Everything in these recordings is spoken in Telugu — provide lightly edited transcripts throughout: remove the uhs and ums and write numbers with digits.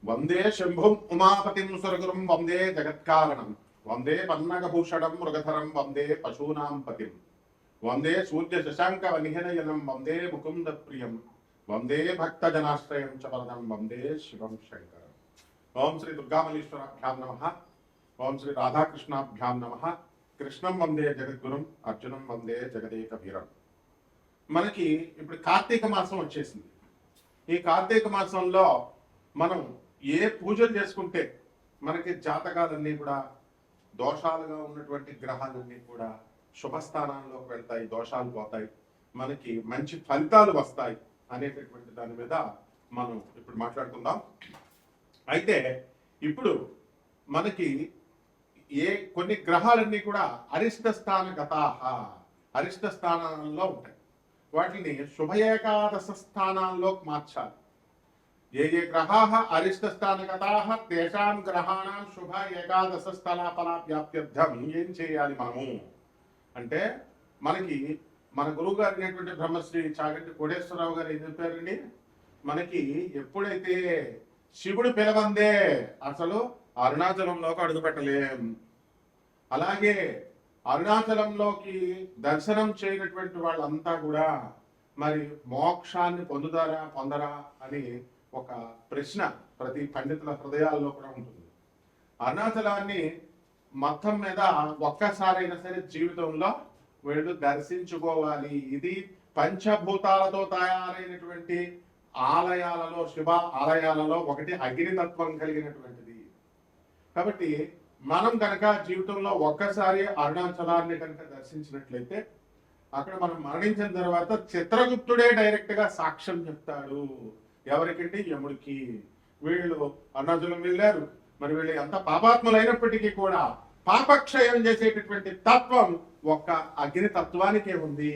వందే శంభుం ఉమాపతిం సురగురుం వందే జగత్కారణం వందే పన్నగభూషణం మృగధరం వందే పశూనాం పతిం వందే సూర్య శశాంక వనిహనయనం వందే ముకుంద ప్రియం వందే భక్తజనాశ్రయం చ వరదం వందే శివం శంకరం. ఓం శ్రీ దుర్గామల్లీశ్వరాభ్యాం నమః. ఓం శ్రీ రాధాకృష్ణాభ్యాం నమః. కృష్ణం వందే జగద్గురుం అర్జునం వందే జగదేక వీరం. మనకి ఇప్పుడు కార్తీక మాసం వచ్చేసింది. ఈ కార్తీక మాసంలో మనం ఏ పూజలు చేసుకుంటే మనకి జాతకాలన్నీ కూడా దోషాలుగా ఉన్నటువంటి గ్రహాలన్నీ కూడా శుభస్థానాల్లోకి వెళ్తాయి, దోషాలు పోతాయి, మనకి మంచి ఫలితాలు వస్తాయి అనేటటువంటి దాని మీద మనం ఇప్పుడు మాట్లాడుకుందాం. అయితే ఇప్పుడు మనకి కొన్ని గ్రహాలన్నీ కూడా అరిష్ట స్థాన గతాహ, అరిష్ట స్థానాల్లో ఉంటాయి. వాటిని శుభ ఏకాదశ స్థానాల్లోకి మార్చాలి. ఏ గ్రహాः అరిష్ట స్థానగతాः తేషాం గ్రహాణం శుభ ఏకాదశ స్థలాఫలాప్యాప్త్యర్థం ఏం చేయాలి మనము అంటే, మనకి మన గురువు గారు అయినటువంటి బ్రహ్మశ్రీ చాగంటి కోటేశ్వరరావు గారు ఏం చెప్పారండి, మనకి ఎప్పుడైతే శివుడు పిలవందే అసలు అరుణాచలంలోకి అడుగు పెట్టలేం, అలాగే అరుణాచలంలోకి దర్శనం చేయనటువంటి వాళ్ళంతా కూడా మరి మోక్షాన్ని పొందరా అని ఒక ప్రశ్న ప్రతి పండితుల హృదయాల్లో కూడా ఉంటుంది. అరుణాచలాన్ని మొత్తం మీద ఒక్కసారైనా సరే జీవితంలో వీళ్ళు దర్శించుకోవాలి. ఇది పంచభూతాలతో తయారైనటువంటి ఆలయాలలో, శివ ఆలయాలలో ఒకటి అగ్నితత్వం కలిగినటువంటిది. కాబట్టి మనం కనుక జీవితంలో ఒక్కసారి అరుణాచలాన్ని కనుక దర్శించినట్లయితే అక్కడ మనం మరణించిన తర్వాత చిత్రగుప్తుడే డైరెక్ట్ గా సాక్ష్యం చెప్తాడు. ఎవరికంటే యముడికి. వీళ్ళు అరుణాచలం వెళ్ళారు, మరి వీళ్ళు ఎంత పాపాత్ములు అయినప్పటికీ కూడా పాపక్షయం చేసేటటువంటి తత్వం ఒక్క అగ్నితత్వానికే ఉంది.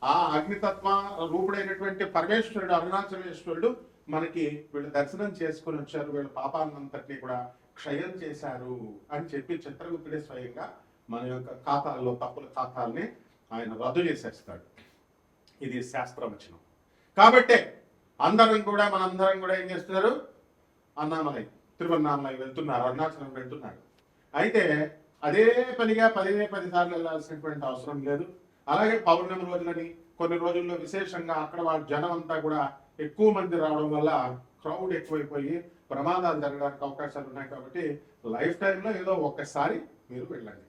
ఆ అగ్నితత్వ రూపుడైనటువంటి పరమేశ్వరుడు అరుణాచలేశ్వరుడు మనకి వీళ్ళు దర్శనం చేసుకుని వచ్చారు, వీళ్ళ పాపాన్నంతటినీ కూడా క్షయం చేశారు అని చెప్పి చిత్రగుప్తుడే స్వయంగా మన యొక్క ఖాతాల్లో తప్పుల ఖాతాల్ని ఆయన రద్దు చేసేస్తాడు. ఇది శాస్త్రవచనం. కాబట్టే మనందరం కూడా ఏం చేస్తున్నారు, అన్నామలై తిరువన్నామలై వెళ్తున్నారు, అరుణాచలం వెళ్తున్నారు. అయితే అదే పనిగా 10 సార్లు వెళ్ళాల్సినటువంటి అవసరం లేదు. అలాగే పౌర్ణమి రోజులని కొన్ని రోజుల్లో విశేషంగా అక్కడ వాళ్ళ జనం అంతా కూడా ఎక్కువ మంది రావడం వల్ల క్రౌడ్ ఎక్కువైపోయి ప్రమాదాలు జరగడానికి అవకాశాలు ఉన్నాయి. కాబట్టి లైఫ్ టైంలో ఏదో ఒక్కసారి మీరు వెళ్ళండి.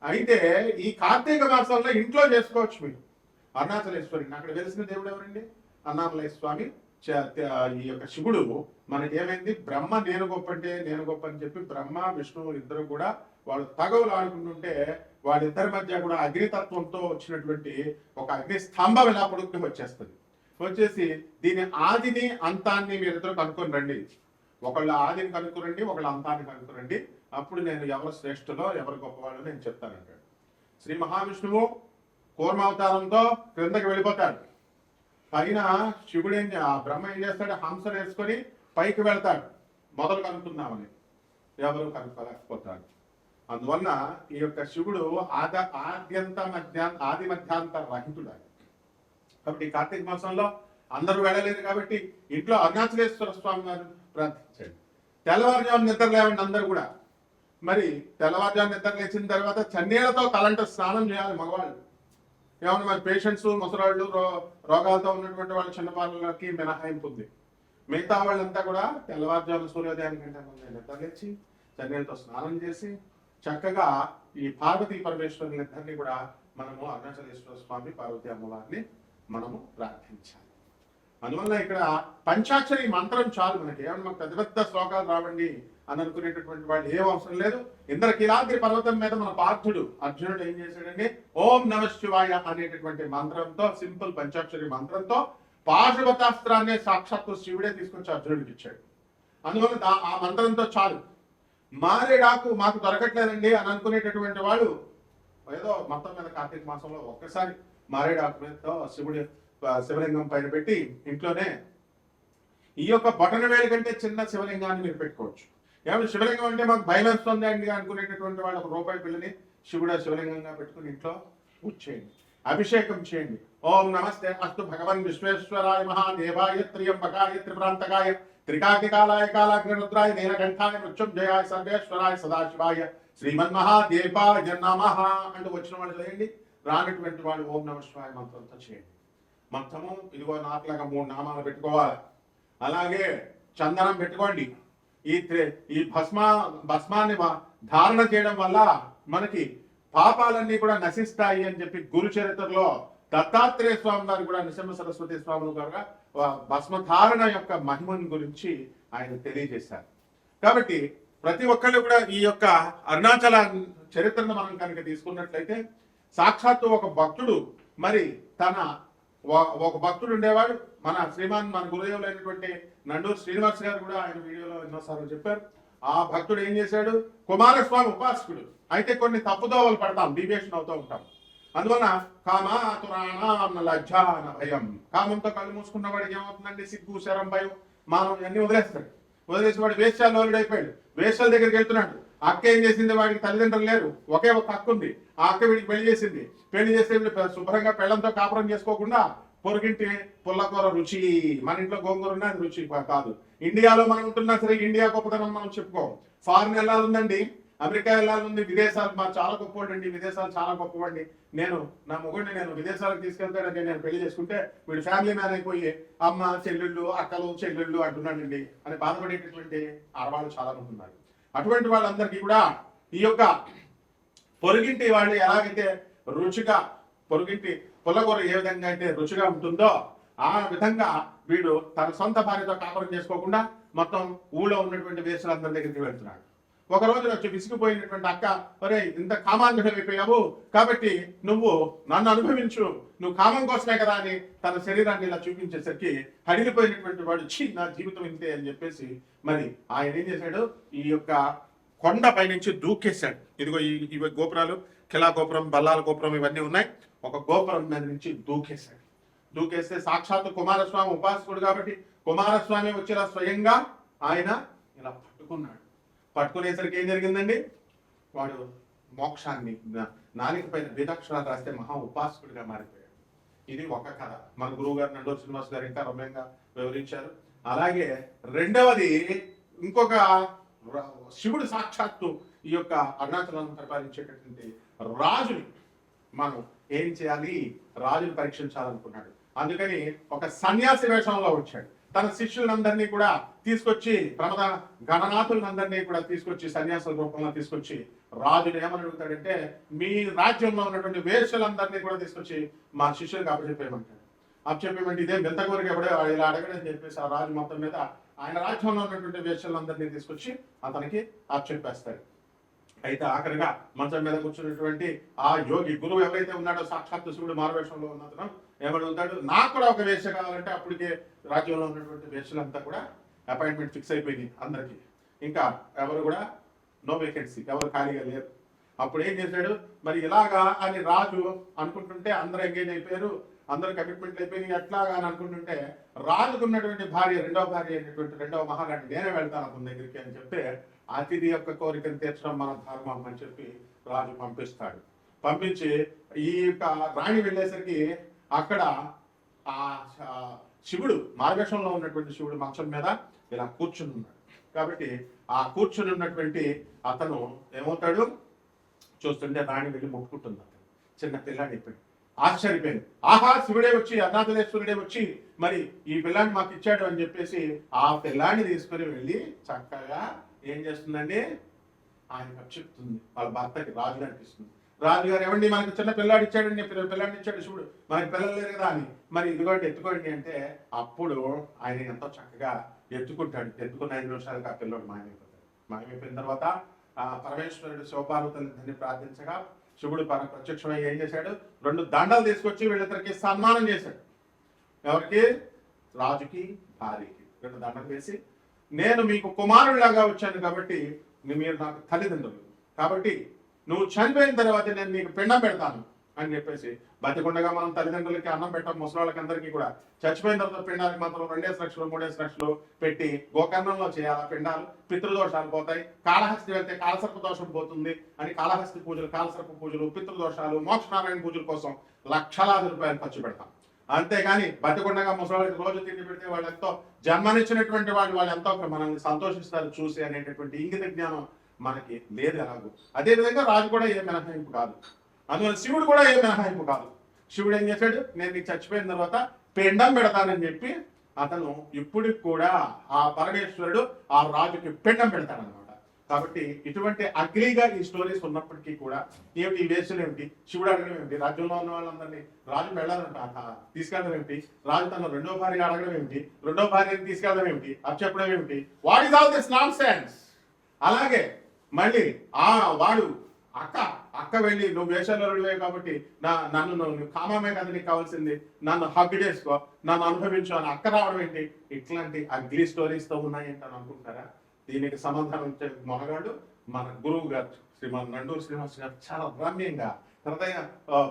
అయితే ఈ కార్తీక మాసంలో ఇంట్లో చేసుకోవచ్చు మీరు అరుణాచలేశ్వరిని. అక్కడ వెలిసిన దేవుడు ఎవరండి, అన్నామలై స్వామి. ఈ యొక్క శివుడు మనకి ఏమైంది, బ్రహ్మ నేను గొప్ప అని చెప్పి బ్రహ్మ విష్ణువు ఇద్దరు కూడా వాళ్ళు తగవులు ఆడుకుంటుంటే వాళ్ళిద్దరి మధ్య కూడా అగ్నితత్వంతో వచ్చినటువంటి ఒక అగ్ని స్తంభం ఇలా పొడుక్కు వచ్చేస్తుంది. వచ్చేసి దీని ఆదిని అంతాన్ని మీరిద్దరు కనుక్కొని రండి. ఒకళ్ళ ఆదిని కనుక్కురండి, ఒకళ్ళ అంతాన్ని కనుక్కురండి. అప్పుడు నేను ఎవరు శ్రేష్ఠులో ఎవరు గొప్పవాళ్ళో నేను చెప్తానంటాడు. శ్రీ మహావిష్ణువు కూర్మావతారంతో క్రిందకి వెళ్ళిపోతాడు. పైన శివుడు బ్రహ్మ ఏం చేస్తాడు, హంసను వేసుకొని పైకి వెళ్తాడు మొదలు కనుక్కుందామని. ఎవరు కనుక్కోలేకపోతాడు. అందువల్ల ఈ యొక్క శివుడు ఆది మధ్యాంత రహితుడు. కాబట్టి కార్తీక మాసంలో అందరూ వెళ్ళలేరు కాబట్టి ఇంట్లో అరుణాచలేశ్వర స్వామి గారు ప్రార్థించండి. తెల్లవారుజాము నిద్ర లేవండి అందరూ కూడా. మరి తెల్లవారుజాము నిద్ర లేచిన తర్వాత చన్నీళ్లతో తలంట స్నానం చేయాలి మగవాళ్ళు. ఏమన్నా మరి పేషెంట్స్, ముసలాళ్ళు, రోగాలతో ఉన్నటువంటి వాళ్ళ చిన్నపాలకి మినహాయింపు ఉంది. మిగతా వాళ్ళంతా కూడా తెల్లవారుజాము సూర్యోదయానికి కంటే ముందే నిద్ర లేచి చన్నీళ్ళతో స్నానం చేసి చక్కగా ఈ పార్వతీ పరమేశ్వరుని ఇద్దరిని కూడా మనము అరుణాచలేశ్వర స్వామి, పార్వతీ అమ్మవారిని మనము ప్రార్థించాలి. అందువల్ల ఇక్కడ పంచాక్షరి మంత్రం చాలు మనకి. ఏమన్నా మాకు పెద్ద పెద్ద శ్లోకాలు రావండి అని అనుకునేటటువంటి వాళ్ళు ఏం అవసరం లేదు. ఇంద్రకీలాద్రి పర్వతం మీద మన పార్థుడు అర్జునుడు ఏం చేశాడండి, ఓం నమ శివాయ అనేటటువంటి మంత్రంతో, సింపుల్ పంచాక్షరి మంత్రంతో పాశుపతాస్త్రాన్ని సాక్షాత్తు శివుడే తీసుకొచ్చి అర్జునుడికి ఇచ్చాడు. అందువల్ల ఆ మంత్రంతో చాలు. మారేడాకు మాకు దొరకట్లేదండి అని అనుకునేటటువంటి వాళ్ళు ఏదో మొత్తం మీద కార్తీక మాసంలో ఒక్కసారి మారేడాకు మీదతో శివలింగం పైన పెట్టి ఇంట్లోనే ఈ యొక్క బొటన వేలు కంటే చిన్న శివలింగాన్ని మీరు పెట్టుకోవచ్చు. ఏమన్నా శివలింగం అంటే మాకు భయం వస్తుంది అండి అనుకునేటటువంటి వాళ్ళు ₹1 పిల్లని శివలింగంగా పెట్టుకుని ఇంట్లో పూజ చేయండి, అభిషేకం చేయండి. ఓం నమస్తే అస్తు భగవన్ విశ్వేశ్వరాయ మహాదేవాయ త్ర్యంబకాయ త్రిప్రాంతకాయ త్రికాకి కాలాయ కాలాగ్నిరుద్రాయ నీలకంఠాయ మృత్యుంజయాయ సర్వేశ్వరాయ సదాశివాయ శ్రీమన్మహాదేవాయ నమః అంటూ వచ్చిన వాళ్ళు చేయండి. రానటువంటి వాళ్ళు ఓం నమః శివాయ మంత్రంతో చేయండి. మొత్తము ఇదిగో నాకులాగా 3 నామాలు పెట్టుకోవాలి. అలాగే చందనం పెట్టుకోండి. ఈ భస్మాన్ని ధారణ చేయడం వల్ల మనకి పాపాలన్నీ కూడా నశిస్తాయి అని చెప్పి గురు చరిత్రలో దత్తాత్రేయ స్వామి గారు కూడా నృసింహ సరస్వతి స్వాములు గారుగా భస్మధారణ యొక్క మహిమను గురించి ఆయన తెలియజేశారు. కాబట్టి ప్రతి ఒక్కళ్ళు కూడా ఈ యొక్క అరుణాచల చరిత్రను మనం కనుక తీసుకున్నట్లయితే సాక్షాత్తు ఒక భక్తుడు మరి ఒక భక్తుడు ఉండేవాడు. మన గురుదేవులైనటువంటి నండూరు శ్రీనివాస్ గారు కూడా ఆయన వీడియోలో ఎన్నోసార్లు చెప్పారు. ఆ భక్తుడు ఏం చేశాడు, కుమారస్వామి ఉపాసకుడు అయితే కొన్ని తప్పుదోవలు పడతాం, డీవియేషన్ అవుతూ ఉంటాం. అందువల్ల కామాతురాణ లజ్జాన భయం, కామంతో కళ్ళు మూసుకున్న వాడికి ఏమవుతుందండి, సిగ్గు శరం భయం మనం అన్ని వదిలేసి వాడు వేశ్యాలోలుడు అయిపోయాడు. వేశ్యాల దగ్గరికి వెళ్తున్నాడు. అక్క ఏం చేసింది, వాడికి తల్లిదండ్రులు లేరు, ఒకే ఒక అక్క ఉంది. ఆ అక్క వీడికి పెళ్లి చేసింది. పెళ్లి చేస్తే శుభ్రంగా పెళ్లంతో కాపురం చేసుకోకుండా పొరుగింటి పుల్లకూర రుచి, మన ఇంట్లో గోంగూర ఉన్న అది రుచి కాదు. ఇండియాలో మనం ఉంటున్నా సరే ఇండియా గొప్పతనం మనం చెప్పుకోం. ఫారిన్ వెళ్ళాలండి, అమెరికా వెళ్ళాలండి, విదేశాలు మా చాలా గొప్పవాడండి, విదేశాలు చాలా గొప్పవాడిని, నా మొగుడిని నేను విదేశాలకు తీసుకెళ్తాడండి, నేను పెళ్లి చేసుకుంటే వీడు ఫ్యామిలీ మ్యాన్ అయిపోయి అమ్మ చెల్లెళ్ళు అక్కలు చెల్లెళ్ళు అంటున్నాడండి అని బాధపడేటటువంటి ఆడవాళ్ళు చాలా మంది ఉన్నారు. అటువంటి వాళ్ళందరికీ కూడా ఈ యొక్క పొరుగింటి వాళ్ళు ఎలాగైతే రుచిగా, పొరుగింటి పుల్లకూర ఏ విధంగా అయితే రుచిగా ఉంటుందో ఆ విధంగా వీడు తన సొంత భార్యతో కాపురం చేసుకోకుండా మొత్తం ఊళ్ళో ఉన్నటువంటి వేసులందరి దగ్గరికి వెళ్తున్నాడు. ఒక రోజు వచ్చి విసిగిపోయినటువంటి అక్క, ఒరే ఇంత కామాంధుడు అయిపోయావు కాబట్టి నువ్వు నన్ను అనుభవించు, నువ్వు కామం కోసమే కదా అని తన శరీరాన్ని ఇలా చూపించేసరికి హడిలిపోయినటువంటి వాడు నా జీవితం ఇంతే అని చెప్పేసి మరి ఆయన ఏం చేశాడు, ఈ యొక్క కొండ పైనుంచి దూకేశాడు. ఇదిగో ఇవి గోపురాలు, కిలా గోపురం, బల్లాల గోపురం ఇవన్నీ ఉన్నాయి. ఒక గోపురం మీద నుంచి దూకేశాడు. దూకేస్తే సాక్షాత్తు కుమారస్వామి ఉపాసకుడు కాబట్టి కుమారస్వామి వచ్చేలా స్వయంగా ఆయన ఇలా పట్టుకునేసరికి ఏం జరిగిందండి, వాడు మోక్షాన్ని నాలుక పైన బీజాక్షరాలు రాస్తే మహా ఉపాసకుడిగా మారిపోయాడు. ఇది ఒక కథ. మన గురువు గారు నండూరు శ్రీనివాస్ గారు ఇంకా రమ్యంగా వివరించారు. అలాగే రెండవది ఇంకొక శివుడు సాక్షాత్తు ఈ యొక్క అరుణాచలాన్ని పరిపాలించేటటువంటి రాజుని మనం ఏం చేయాలి, రాజుని పరీక్షించాలనుకున్నాడు. అందుకని ఒక సన్యాసి వేషంలో వచ్చాడు. తన శిష్యులందరినీ కూడా తీసుకొచ్చి, ప్రమద గణనాథులందరినీ కూడా తీసుకొచ్చి సన్యాసుల రూపంలో తీసుకొచ్చి రాజుని ఏమని అడుగుతాడంటే, మీ రాజ్యంలో ఉన్నటువంటి వేషలందరినీ కూడా తీసుకొచ్చి మా శిష్యులకు అప్పచెప్పేయమంటాడు. అప్పచెప్పేయమంటే ఇదే వింత కోరిక ఎవడే ఇలా అడగడని చెప్పేసి ఆ రాజు మొత్తం మీద ఆయన రాజ్యంలో ఉన్నటువంటి వేషలందరినీ తీసుకొచ్చి అతనికి అప్పచెప్పేస్తాడు. అయితే ఆఖరిగా మంచం మీద కూర్చున్నటువంటి ఆ యోగి గురువు ఎవరైతే ఉన్నాడో సాక్షాత్తు శివుడు మారువేషంలో ఉన్నతను ఏమడుగుతాడు, నాకు కూడా ఒక వేష కావాలంటే అప్పటికే రాజ్యంలో ఉన్నటువంటి వేషలంతా కూడా అపాయింట్మెంట్ ఫిక్స్ అయిపోయింది అందరికి. ఇంకా ఎవరు కూడా నో వేకెన్సీ, ఎవరు ఖాళీగా లేరు. అప్పుడు ఏం చేశాడు, మరి ఇలాగా అని రాజు అనుకుంటుంటే అందరూ ఎంగేజ్ అయిపోయారు, అందరూ కమిట్మెంట్ అయిపోయింది. ఎట్లాగా అని అనుకుంటుంటే రాజుకున్నటువంటి భార్య, రెండవ భార్య అయినటువంటి రెండవ మహారాణి నేనే వెళ్తాను అతని దగ్గరికి అని చెప్తే, అతిథి యొక్క కోరికను తీర్చడం మన ధర్మం అని చెప్పి రాజు పంపిస్తాడు. పంపించి ఈ యొక్క రాణి వెళ్ళేసరికి అక్కడ ఆ శివుడు మార్గశంలో ఉన్నటువంటి శివుడు మంచం మీద ఇలా కూర్చుని ఉన్నాడు. కాబట్టి ఆ కూర్చుని ఉన్నటువంటి అతను ఏమవుతాడు, చూస్తుంటే రాణి వెళ్ళి మొక్కుకుంటుంది. చిన్న పిల్లాడి అయిపోయింది, ఆశ్చర్యపోయింది. ఆహా, శివుడే వచ్చి, అరుణాచలేశ్వరుడే వచ్చి మరి ఈ పిల్లాన్ని మాకు ఇచ్చాడు అని చెప్పేసి ఆ పిల్లాన్ని తీసుకుని వెళ్ళి చక్కగా ఏం చేస్తుందండి, ఆయన చెప్తుంది వాళ్ళ భర్తకి, రాజు అనిపిస్తుంది. రాజుగారు ఏమండి మనకి చిన్న పిల్లాడు ఇచ్చాడండి, పిల్లాడిని ఇచ్చాడు శివుడు, మనకి పిల్లలు లేరు కదా అని, మరి ఇదిగోండి ఎత్తుకోండి అంటే అప్పుడు ఆయన ఎంతో చక్కగా ఎత్తుకుంటాడు. ఎత్తుకున్న 5 నిమిషాలకు ఆ పిల్లోడు మాయమైపోతాడు. మాయమైపోయిన తర్వాత ఆ పరమేశ్వరుడు శివపార్వతులని ప్రార్థించగా శివుడు ప్రత్యక్షమై ఏం చేశాడు, 2 దండలు తీసుకొచ్చి వీళ్ళిద్దరికి సన్మానం చేశాడు. ఎవరికి, రాజుకి భార్యకి 2 దండలు వేసి, నేను మీకు కుమారుడిలాగా వచ్చాను కాబట్టి మీరు నాకు తల్లిదండ్రులు కాబట్టి నువ్వు చనిపోయిన తర్వాత నేను నీకు పిండం పెడతాను అని చెప్పేసి, బతికుండగా మనం తల్లిదండ్రులకి అన్నం పెట్టాం, ముసలాళ్ళకి అందరికీ కూడా. చచ్చిపోయిన తర్వాత పిండానికి మాత్రం 2 లక్షలు 3 లక్షలు పెట్టి గోకర్ణంలో చేయాలి పిండాలు, పితృదోషాలు పోతాయి. కాళహస్తి వెళ్తే కాలసర్ప దోషం పోతుంది అని కాళహస్తి పూజలు, కాలసర్ప పూజలు, పితృదోషాలు, మోక్షనారాయణ పూజల కోసం లక్షలాది రూపాయలు ఖర్చు పెడతాం. అంతేగాని బతికుండగా ముసలికి రోజు తిండి పెడితే వాళ్ళు ఎంతో జన్మనిచ్చినటువంటి వాళ్ళు ఎంతో మనల్ని సంతోషిస్తారు చూసి అనేటటువంటి ఇంగిత జ్ఞానం మనకి లేదు ఎలాగో. అదేవిధంగా రాజు కూడా ఏ మినహాయింపు కాదు, అందువల్ల శివుడు కూడా ఏ మినహాయింపు కాదు. శివుడు ఏం చేశాడు, నేను నీకు చచ్చిపోయిన తర్వాత పిండం పెడతానని చెప్పి అతను ఇప్పటికి కూడా ఆ పరమేశ్వరుడు ఆ రాజుకి పిండం పెడతాడనమాట. కాబట్టి ఇటువంటి అగ్లీగా ఈ స్టోరీస్ ఉన్నప్పటికీ కూడా ఏమిటి, ఈ వేసులు ఏమిటి, శివుడు అడగడం ఏమిటి, రాజ్యంలో ఉన్న వాళ్ళందరినీ రాజు వెళ్ళాలంట తీసుకెళ్ళడం ఏమిటి, రాజు తన రెండో భార్య అడగడం ఏమిటి, రెండో భార్యని తీసుకెళ్ళడం ఏమిటి, అది చెప్పడం ఏమిటి, what is all this non sense. అలాగే మళ్ళీ వాడు అక్క వెళ్ళి నువ్వు వేషాలే కాబట్టి నన్ను నువ్వు కామమే కదా నీకు కావాల్సింది, నన్ను హగ్ చేసుకో, నన్ను అనుభవించు అని అక్క రావడం ఏంటి, ఇట్లాంటి అగ్లీ స్టోరీస్ తో ఉన్నాయంట అని అనుకుంటారా? దీనికి సమాధానం ఇచ్చే మొనగాడు మన గురువు గారు శ్రీమాన్ నండూరు శ్రీనివాస్ గారు చాలా రమ్యంగా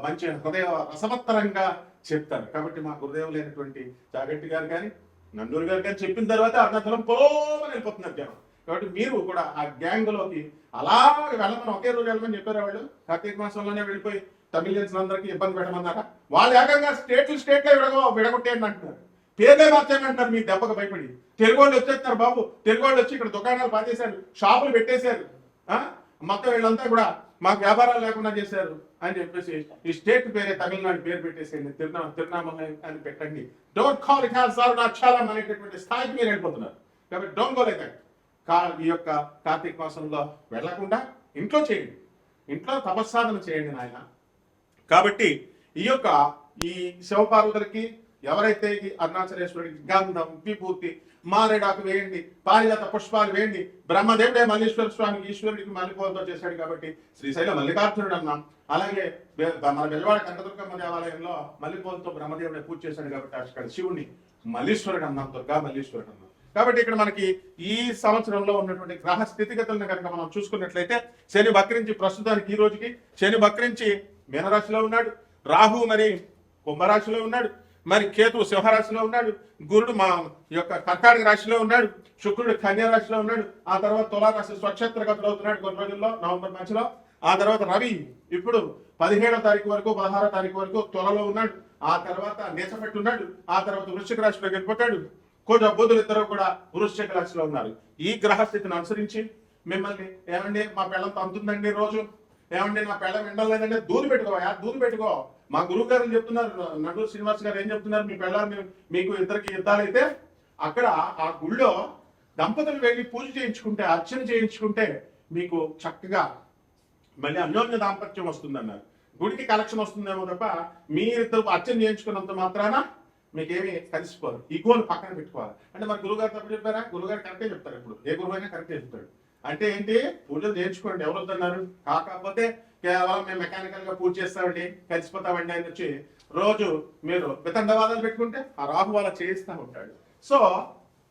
మంచి హృదయ రసవత్తరంగా చెప్తారు. కాబట్టి మా గురుదేవులు లేనటువంటి చాగంటి గారు కానీ నండూరు గారు కానీ చెప్పిన తర్వాత అరుణాచలం పోమని వెళ్ళిపోతున్నారు జనం. కాబట్టి మీరు కూడా ఆ గ్యాంగ్ లోకి అలాగే వెళ్ళమని ఒకే రోజు వెళ్ళమని చెప్పారు. వాళ్ళు కార్తీక మాసంలోనే వెళ్ళిపోయి తమిళన్స్ అందరికీ ఇబ్బంది పెట్టమన్నారా? వాళ్ళు ఏకంగా స్టేట్లో విడగొట్టేయండి అంటున్నారు, పేర్లే మార్చేయమంటున్నారు మీ దెబ్బకు భయపడి. తెలుగు వాళ్ళు వచ్చేస్తున్నారు బాబు, తెలుగు వాళ్ళు వచ్చి ఇక్కడ దుకాణాలు పాతేశారు, షాపులు పెట్టేశారు, మొత్తం వీళ్ళంతా కూడా మాకు వ్యాపారాలు లేకుండా చేశారు అని చెప్పేసి ఈ స్టేట్ పేరే తమిళనాడు పేరు పెట్టేసేయండి, తిరునామల అని పెట్టండి. Don't call it has Arunachalam అనేటటువంటి స్థాయికి మీరు వెళ్ళిపోతున్నారు. కాబట్టి డోంట్ గో లైక్ దట్. ఈ యొక్క కార్తీక మాసంలో వెళ్లకుండా ఇంట్లో చేయండి, ఇంట్లో తపస్సాధన చేయండి నాయన. కాబట్టి ఈ శివపార్వతులకి ఎవరైతే ఈ అరుణాచలేశ్వరుడికి గంధం, విభూతి, మారేడాకు వేయండి, పారిజాత పుష్పాలు వేయండి. బ్రహ్మదేవుడే మల్లీశ్వర స్వామికి ఈశ్వరుడికి మల్లెపూలతో చేశాడు కాబట్టి శ్రీశైల మల్లికార్జునుడు అన్నాం. అలాగే మన బెజవాడ కనకదుర్గమ్మ దేవాలయంలో మల్లెపూలతో బ్రహ్మదేవుడే పూజ చేశాడు కాబట్టి అక్కడ శివుడిని మల్లీశ్వరుడు అన్నాం, దుర్గా మల్లీశ్వరుడు అన్నాం. కాబట్టి ఇక్కడ మనకి ఈ సంవత్సరంలో ఉన్నటువంటి గ్రహ స్థితిగతులను కనుక మనం చూసుకున్నట్లయితే శని వక్రించి ప్రస్తుతానికి ఈ రోజుకి శని వక్రించి మీనరాశిలో ఉన్నాడు, రాహు మరి కుంభరాశిలో ఉన్నాడు, మరి కేతు సింహరాశిలో ఉన్నాడు, గురుడు మా యొక్క కర్కాటక రాశిలో ఉన్నాడు, శుక్రుడు కన్యా రాశిలో ఉన్నాడు, ఆ తర్వాత తులారాశి స్వక్షేత్రగతులు అవుతున్నాడు కొన్ని రోజుల్లో నవంబర్ మధ్యలో. ఆ తర్వాత రవి ఇప్పుడు 17వ తారీఖు వరకు 16వ తారీఖు వరకు తులలో ఉన్నాడు, ఆ తర్వాత నీచపెట్టున్నాడు, ఆ తర్వాత వృశ్చిక రాశిలోకి వెళ్ళిపోతాడు. కోట బుధులు ఇద్దరు కూడా వృశ్చిక రాశిలో ఉన్నారు. ఈ గ్రహస్థితిని అనుసరించి మిమ్మల్ని ఏమండి మా పెళ్ళంతో అంతుందండి రోజు, ఏమండి నా పెళ్ళం ఎండలేదంటే దూరు పెట్టుకో. మా గురువు గారు చెప్తున్నారు, నండూరు శ్రీనివాస్ గారు ఏం చెప్తున్నారు, మీ పెళ్ళాన్ని మీకు ఇద్దరికి యుద్ధాలైతే అక్కడ ఆ గుళ్ళో దంపతులు వెళ్ళి పూజ చేయించుకుంటే, అర్చన చేయించుకుంటే మీకు చక్కగా మళ్ళీ అన్యోన్య దాంపత్యం వస్తుందన్నారు. గుడికి కలెక్షన్ వస్తుందేమో తప్ప మీరిద్దరు అర్చన చేయించుకున్నంత మాత్రాన మీకేమి కలిసిపోరు. ఈ గోలు పక్కన పెట్టుకోవాలి. అంటే మరి గురుగారు తప్పు చెప్పారా? గురుగారు కరెక్టే చెప్తారు, ఎప్పుడు ఏ గురువు అయినా కరెక్టే చెప్తాడు. అంటే ఏంటి, పూజలు చేయించుకోండి, ఎవరు వద్దన్నారు. కాకపోతే కేవలం మేము మెకానికల్ గా పూజ చేస్తామండి, కలిసిపోతామండి అని వచ్చి రోజు మీరు వితండవాదాలు పెట్టుకుంటే ఆ రాహు వాళ్ళ చేయిస్తూ ఉంటాడు. సో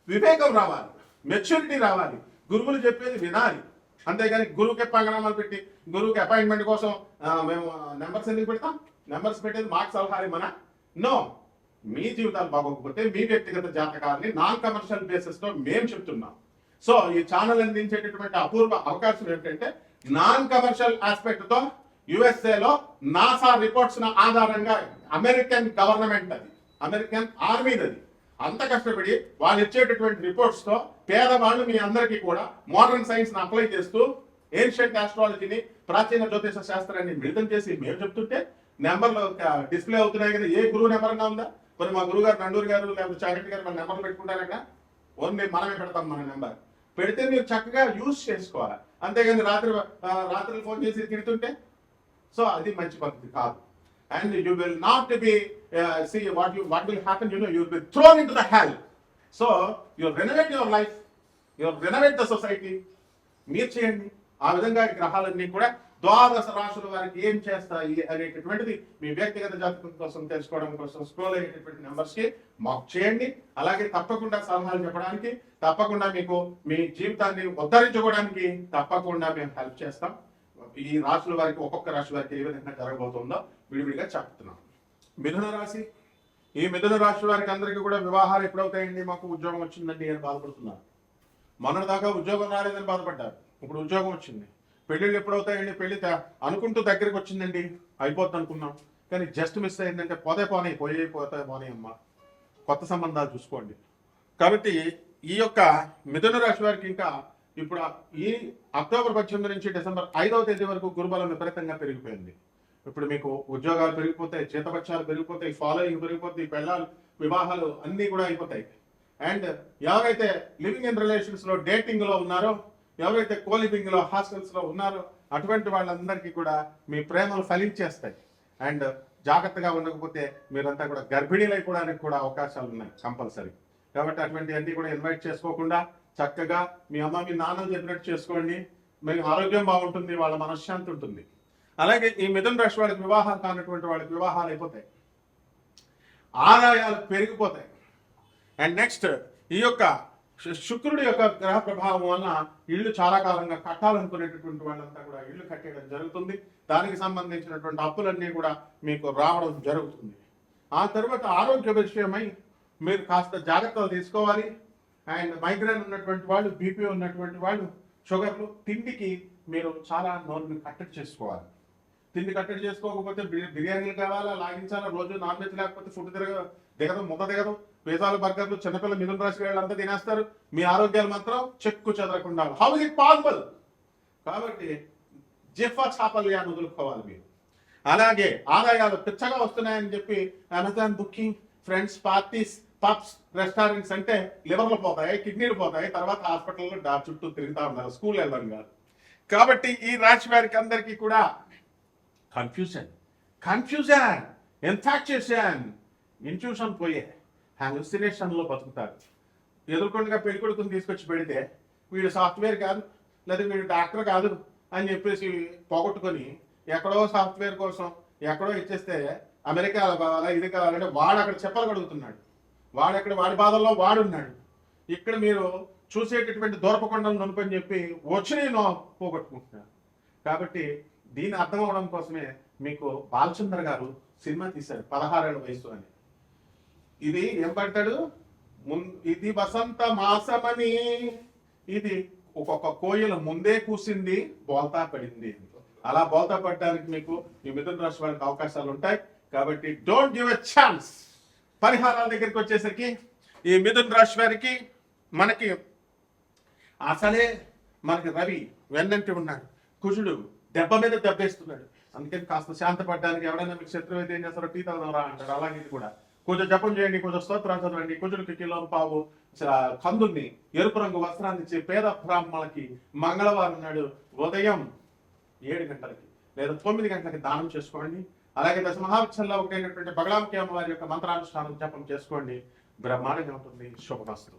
వివేకం రావాలి, మెచ్యూరిటీ రావాలి, గురువులు చెప్పేది వినాలి. అంతేగాని గురువుకి పంగనామాలు పెట్టి గురువుకి అపాయింట్మెంట్ కోసం మేము నెంబర్స్ ఎందుకు పెడతాం? నెంబర్స్ పెట్టేది మాకు సలహాలు మన నో. మీ జీవితాలు బాగోకపోతే మీ వ్యక్తిగత జాతకాలని నాన్ కమర్షియల్ బేసిస్ లో మేము చెప్తున్నాం. సో ఈ ఛానల్ అందించేటటువంటి అపూర్వ అవకాశం ఏంటంటే నాన్ కమర్షియల్ ఆస్పెక్ట్ తో యుఎస్ఏలో నాసా రిపోర్ట్స్ ఆధారంగా అమెరికన్ గవర్నమెంట్ అది, అమెరికన్ ఆర్మీది అంత కష్టపడి వాళ్ళు ఇచ్చేటటువంటి రిపోర్ట్స్ తో పేదవాళ్ళు మీ అందరికీ కూడా మోడర్న్ సైన్స్ ని అప్లై చేస్తూ ఏన్షియంట్ ఆస్ట్రాలజీని, ప్రాచీన జ్యోతిష శాస్త్రాన్ని మిళితం చేసి మేము చెప్తుంటే నెంబర్లు డిస్ప్లే అవుతున్నాయి కదా. ఏ గురువు నెంబర్ అన్నా ఉందా? మరి మా గురువు గారు నండూరు గారు లేకపోతే చాగంటి గారు మన నెంబర్లు పెట్టుకుంటారట, ఓన్లీ మనమే పెడతాం. మన నెంబర్ పెడితే మీరు చక్కగా యూజ్ చేసుకోవాలి. అంతేగాని రాత్రి ఫోన్ చేసి తిడుతుంటే సో అది మంచి పద్ధతి కాదు. And you will not be see what will happen, you will be thrown into the hell. So you renovate your life, you renovate the society. మీరు చేయండి. ఆ విధంగా గ్రహాలన్నీ కూడా ద్వాదశ రాశుల వారికి ఏం చేస్తాయి అనేటటువంటిది మీ వ్యక్తిగత జాతకం కోసం తెలుసుకోవడం కోసం స్క్రోల్ అయ్యేటటువంటి నెంబర్స్ కి మాకు చేయండి. అలాగే తప్పకుండా సలహాలు చెప్పడానికి, తప్పకుండా మీకు మీ జీవితాన్ని ఉద్ధరించుకోవడానికి తప్పకుండా మేము హెల్ప్ చేస్తాం. ఈ రాశుల వారికి ఒక్కొక్క రాశి వారికి ఏ విధంగా జరగబోతుందో విడివిడిగా చెప్తున్నాం. మిథున రాశి, ఈ మిథున రాశి వారికి అందరికీ కూడా వివాహాలు ఎప్పుడవుతాయండి, మాకు ఉద్యోగం వచ్చిందండి అని బాధపడుతున్నారు. మొన్నటిదాకా ఉద్యోగం రాలేదని బాధపడ్డారు, ఇప్పుడు ఉద్యోగం వచ్చింది. పెళ్ళిళ్ళు ఎప్పుడవుతాయండి, పెళ్లి అనుకుంటూ దగ్గరికి వచ్చిందండి, అయిపోద్ది అనుకున్నాం, కానీ జస్ట్ మిస్ అయిందంటే పోతే పోనీ అమ్మ, కొత్త సంబంధాలు చూసుకోండి. కాబట్టి ఈ యొక్క మిథున రాశి వారికి ఇంకా ఇప్పుడు ఈ అక్టోబర్ 18 నుంచి డిసెంబర్ 5వ తేదీ వరకు గురుబలం విపరీతంగా పెరిగిపోయింది. ఇప్పుడు మీకు ఉద్యోగాలు పెరిగిపోతాయి, జీతపక్షాలు పెరిగిపోతాయి, ఫాలోయింగ్ పెరిగిపోతాయి, పెళ్ళాలు వివాహాలు అన్నీ కూడా అయిపోతాయి. అండ్ ఎవరైతే లివింగ్ ఇన్ రిలేషన్స్ లో డేటింగ్ లో ఉన్నారో, ఎవరైతే కోలివింగ్ లో హాస్టల్స్ లో ఉన్నారో అటువంటి వాళ్ళందరికీ కూడా మీ ప్రేమలు ఫలించేస్తాయి. అండ్ జాగ్రత్తగా ఉండకపోతే మీరంతా కూడా గర్భిణీలైపోవడానికి కూడా అవకాశాలు ఉన్నాయి కంపల్సరీ. కాబట్టి అటువంటివన్నీ కూడా ఇన్వైట్ చేసుకోకుండా చక్కగా మీ అమ్మ మీ నాన్న చెప్పినట్టు చేసుకోండి. మీకు ఆరోగ్యం బాగుంటుంది, వాళ్ళ మనశ్శాంతి ఉంటుంది. అలాగే ఈ మిథున రాశి వాళ్ళకి వివాహాలు కానటువంటి వాళ్ళకి వివాహాలు అయిపోతాయి, ఆదాయాలు పెరిగిపోతాయి. అండ్ నెక్స్ట్ ఈ యొక్క శుక్రుడి యొక్క గ్రహ ప్రభావం వలన ఇల్లు చాలా కాలంగా కట్టాలనుకునేటటువంటి వాళ్ళంతా కూడా ఇల్లు కట్టేయడం జరుగుతుంది. దానికి సంబంధించినటువంటి అప్పులన్నీ కూడా మీకు రావడం జరుగుతుంది. ఆ తర్వాత ఆరోగ్య విషయమై మీరు కాస్త జాగ్రత్తలు తీసుకోవాలి. అండ్ మైగ్రేన్ ఉన్నటువంటి వాళ్ళు, బీపీ ఉన్నటువంటి వాళ్ళు, షుగర్లు, తిండికి మీరు చాలా నోరుని కట్టడి చేసుకోవాలి. తిండి కట్టడి చేసుకోకపోతే బిర్యానీలు కావాలా, లాగించాలా, రోజు నాన్ వెజ్ లేకపోతే ఫుడ్ దిగదు, ముద్ద దిగదు. పిజ్జాలు, బర్గర్లు చిన్నపిల్ల మిథున రాశి వాళ్ళంతా తినేస్తారు. మీ ఆరోగ్యాలు మాత్రం చెక్కు చెదరకుండా. How is it possible? కాబట్టి జిఫా చాపల్యాన్ని వదులుకోవాలి మీరు. అలాగే ఆదాయాలు పిచ్చగా వస్తున్నాయని చెప్పి Amazon booking, friends parties, pubs, restaurants అంటే లివర్లు పోతాయి, కిడ్నీలు పోతాయి, తర్వాత హాస్పిటల్లో చుట్టూ తిరుగుతా ఉన్నారు, స్కూల్ వెళ్ళడం కాదు. కాబట్టి ఈ రాశి వారికి అందరికీ కూడా కన్ఫ్యూజన్, ఇన్ఫాక్చుయేషన్, ఇంట్యూషన్ పోయే హాలుసినేషన్లో బతుకుతారు. ఎదుర్కొండగా పెళ్లి కొడుకుని తీసుకొచ్చి పెడితే వీడు సాఫ్ట్వేర్ కాదు, లేదా వీడు డాక్టర్ కాదు అని చెప్పేసి పోగొట్టుకొని ఎక్కడో సాఫ్ట్వేర్ కోసం ఎక్కడో ఇచ్చేస్తే అమెరికాలో కావాలా, ఇది కావాలంటే వాడు అక్కడ చెప్పలు కడుగుతున్నాడు. వాడు వాడి బాధల్లో వాడున్నాడు. ఇక్కడ మీరు చూసేటటువంటి దూరపకొండలు నొనుపని చెప్పి వచ్చి పోగొట్టుకుంటున్నారు. కాబట్టి దీన్ని అర్థం అవడం కోసమే మీకు బాలచంద్ర గారు సినిమా తీశారు 16 ఏళ్ల వయసు అని. ఇది ఏం పడతాడు, ఇది వసంత మాసమని, ఇది ఒక్కొక్క కోయిల ముందే కూసింది, బోల్తా పడింది. అలా బోల్తా పడడానికి మీకు ఈ మిథున రాశి వారికి అవకాశాలు ఉంటాయి. కాబట్టి డోంట్ గివ్ ఎ ఛాన్స్. పరిహారాల దగ్గరికి వచ్చేసరికి ఈ మిథున రాశి వారికి మనకి అసలే రవి వెన్నంటి ఉన్నాడు, కుజుడు దెబ్బ మీద దెబ్బేస్తున్నాడు. అందుకని కాస్త శాంతపడడానికి ఎవరైనా మీకు శత్రువు అయితే ఏం చేస్తారో టీ తాగుదాం అంటారు. అలాగే ఇది కూడా కొంచెం జపం చేయండి, కొంచెం స్తోత్రాలు చదవండి. కుజుడికి కిలో పావు కందుల్ని, ఎరుపు రంగు వస్త్రాన్ని ఇచ్చి పేద బ్రాహ్మణులకి మంగళవారం నాడు ఉదయం 7 గంటలకి లేదా 9 గంటలకి దానం చేసుకోండి. అలాగే దశ మహావిచ్చల్లో ఒకటైనటువంటి బగళాంకి అమ్మవారి యొక్క మంత్రానుష్ఠానం జపం చేసుకోండి. బ్రహ్మాండంగా ఉంటుంది. శుభమస్తు.